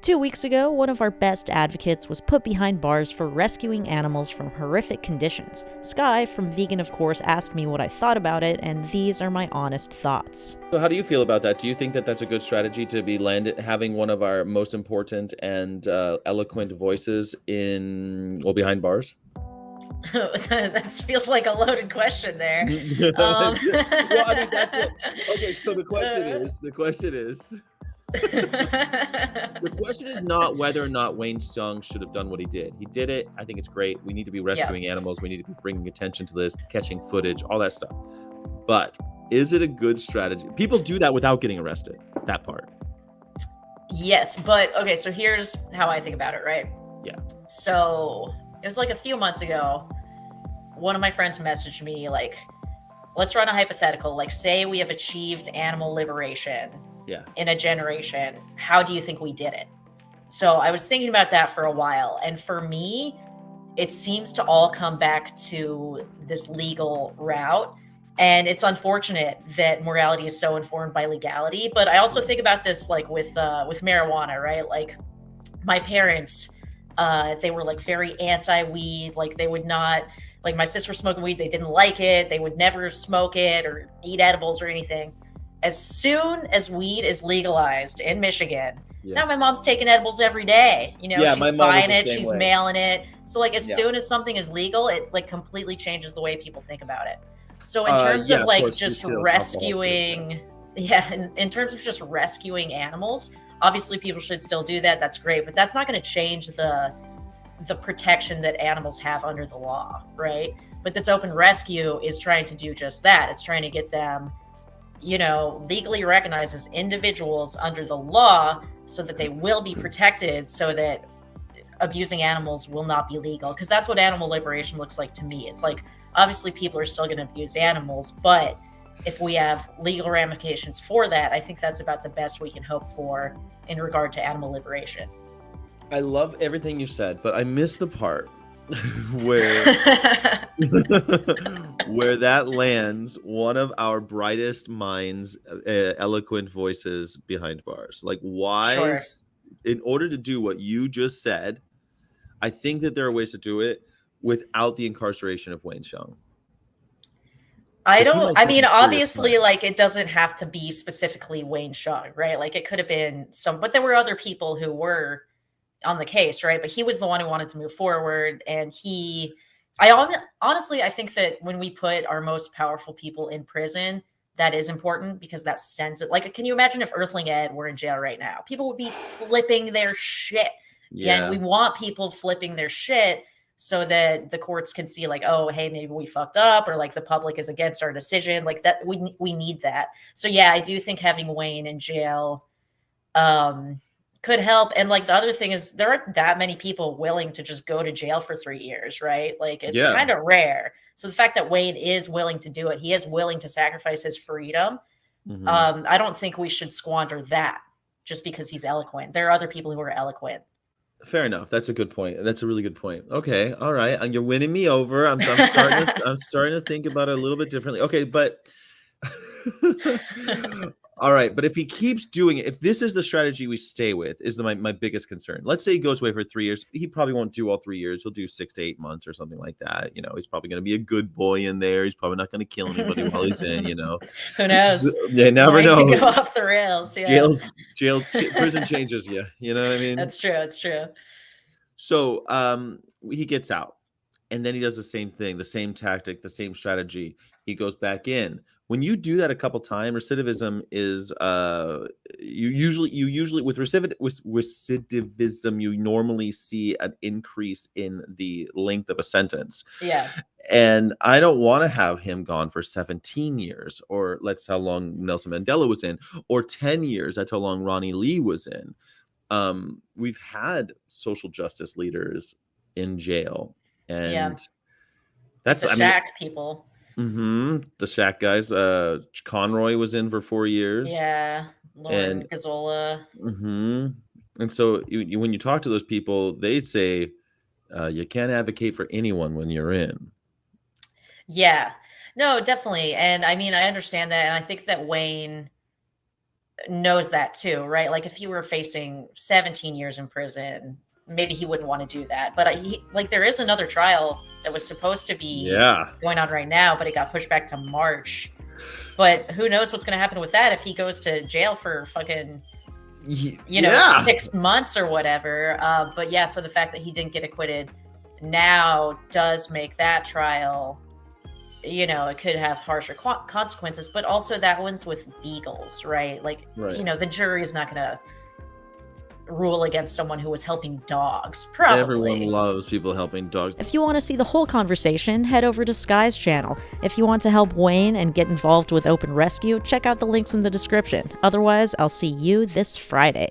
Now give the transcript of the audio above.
2 weeks ago, one of our best advocates was put behind bars for rescuing animals from horrific conditions. Sky, from Vegan Of Course, asked me what I thought about it, and these are my honest thoughts. So how do you feel about that? Do you think that that's a good strategy to be having one of our most important and eloquent voices behind bars? That feels like a loaded question there. Well, I mean, okay. So the question is, the question is not whether or not Wayne Hsiung should have done what he did. He did it. I think it's great. We need to be rescuing animals. We need to be bringing attention to this, catching footage, all that stuff. But is it a good strategy? People do that without getting arrested. That part. Yes, but okay. So here's how I think about it, right? Yeah. So it was like a few months ago. One of my friends messaged me like, let's run a hypothetical. Like, say we have achieved animal liberation in a generation. How do you think we did it? So I was thinking about that for a while. And for me, it seems to all come back to this legal route. And it's unfortunate that morality is so informed by legality. But I also think about this like with marijuana, right? Like my parents, they were like very anti-weed. Like they would not, like my sister was smoking weed. They didn't like it. They would never smoke it or eat edibles or anything. As soon as weed is legalized in Michigan, now my mom's taking edibles every day. You know, she's buying it, she's mailing it. So like as soon as something is legal, it like completely changes the way people think about it. So in terms of like just rescuing, in terms of just rescuing animals, obviously people should still do that. That's great, but that's not going to change the protection that animals have under the law, right? But this open rescue is trying to do just that. It's trying to get them, you know, legally recognized as individuals under the law so that they will be protected, so that abusing animals will not be legal. Because that's what animal liberation looks like to me. It's like, obviously people are still going to abuse animals, but if we have legal ramifications for that, I think that's about the best we can hope for in regard to animal liberation. I love everything you said, but I missed the part where where that lands one of our brightest minds, eloquent voices behind bars. Like, why? In order to do what you just said, I think that there are ways to do it without the incarceration of Wayne Hsiung. I mean, obviously, like, it doesn't have to be specifically Wayne Hsiung, right? Like, it could have been but there were other people who were on the case, right? But he was the one who wanted to move forward. And honestly, I think that when we put our most powerful people in prison, that is important, because that sends it. Like, can you imagine if Earthling Ed were in jail right now? People would be flipping their shit. Yeah. And we want people flipping their shit so that the courts can see like, oh, hey, maybe we fucked up, or like the public is against our decision. Like that, we need that. So yeah, I do think having Wayne in jail, could help. And like the other thing is, there aren't that many people willing to just go to jail for 3 years, right? Like it's kind of rare. So the fact that Wayne is willing to do it, he is willing to sacrifice his freedom. I don't think we should squander that just because he's eloquent. There are other people who are eloquent. Fair enough. That's a good point. That's a really good point. Okay. All right. You're winning me over. I'm starting to think about it a little bit differently. Okay. But all right, but if he keeps doing it, if this is the strategy we stay with, is my biggest concern. Let's say he goes away for 3 years. He probably won't do all 3 years. He'll do 6 to 8 months or something like that. You know, he's probably going to be a good boy in there. He's probably not going to kill anybody while he's in, you know. Who knows? You never know. Go off the rails. Yeah. Prison changes you. You know what I mean? That's true. It's true. So he gets out, and then he does the same thing, the same tactic, the same strategy. He goes back in. When you do that a couple times, recidivism is you usually with recidivism you normally see an increase in the length of a sentence. Yeah. And I don't want to have him gone for 17 years, or that's how long Nelson Mandela was in, or 10 years. That's how long Ronnie Lee was in. We've had social justice leaders in jail, and that's the Shack people. The Shack guys. Conroy was in for 4 years. Yeah, Lauren Gazzola. And so when you talk to those people, they say you can't advocate for anyone when you're in. Yeah, no, definitely. And I mean, I understand that, and I think that Wayne knows that too, right? Like if he were facing 17 years in prison, maybe he wouldn't want to do that. But there is another trial that was supposed to be going on right now, but it got pushed back to March. But who knows what's going to happen with that if he goes to jail for fucking, 6 months or whatever. But yeah, so the fact that he didn't get acquitted now does make that trial, it could have harsher consequences. But also that one's with beagles, right? The jury is not going to rule against someone who was helping dogs. Probably. Everyone loves people helping dogs. If you want to see the whole conversation, head over to Sky's channel. If you want to help Wayne and get involved with Open Rescue, check out the links in the description. Otherwise, I'll see you this Friday.